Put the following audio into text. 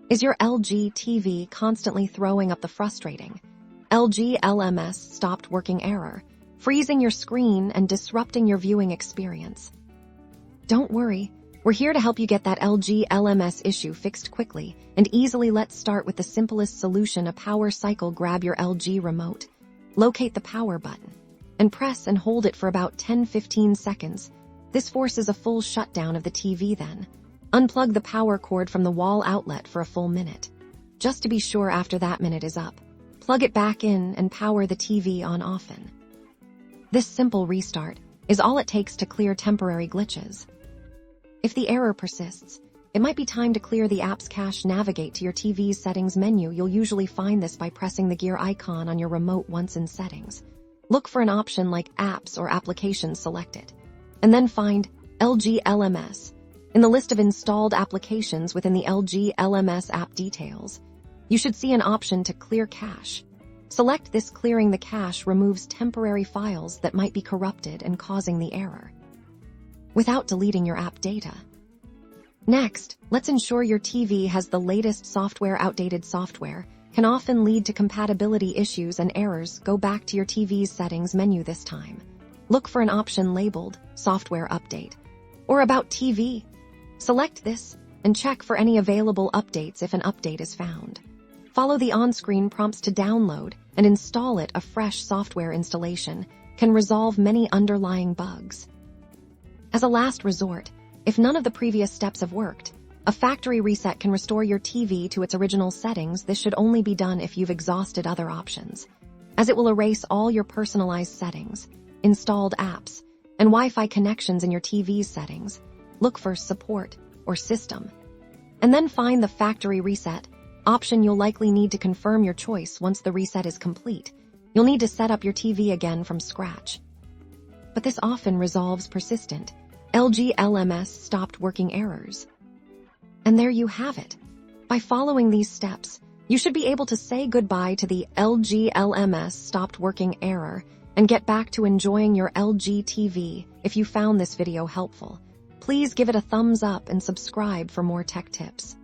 Is your LG TV constantly throwing up the frustrating LG LMS stopped working error, freezing your screen and disrupting your viewing experience? Don't worry, we're here to help you get that LG LMS issue fixed quickly and easily. Let's start with the simplest solution: a power cycle. Grab your LG remote, locate the power button, and press and hold it for about 10-15 seconds. This forces a full shutdown of the TV. Then, unplug the power cord from the wall outlet for a full minute. Just to be sure, after that minute is up, plug it back in and power the TV on often. This simple restart is all it takes to clear temporary glitches. If the error persists, it might be time to clear the app's cache. Navigate to your TV's settings menu. You'll usually find this by pressing the gear icon on your remote. Once in settings, look for an option like apps or applications. Select it, and then find LG LMS. In the list of installed applications within the LG LMS app details, you should see an option to clear cache. Select this. Clearing the cache removes temporary files that might be corrupted and causing the error, without deleting your app data. Next, let's ensure your TV has the latest software. Outdated software can often lead to compatibility issues and errors. Go back to your TV's settings menu this time. Look for an option labeled Software Update or About TV. Select this and check for any available updates. If an update is found, follow the on-screen prompts to download and install it. A fresh software installation can resolve many underlying bugs. As a last resort, if none of the previous steps have worked, a factory reset can restore your TV to its original settings. This should only be done if you've exhausted other options, as it will erase all your personalized settings, installed apps, and Wi-Fi connections in your TV's settings. Look for Support or System, and then find the Factory Reset option. You'll likely need to confirm your choice. Once the reset is complete, you'll need to set up your TV again from scratch. But this often resolves persistent LG LMS stopped working errors. And there you have it. By following these steps, you should be able to say goodbye to the LG LMS stopped working error and get back to enjoying your LG TV. If you found this video helpful, please give it a thumbs up and subscribe for more tech tips.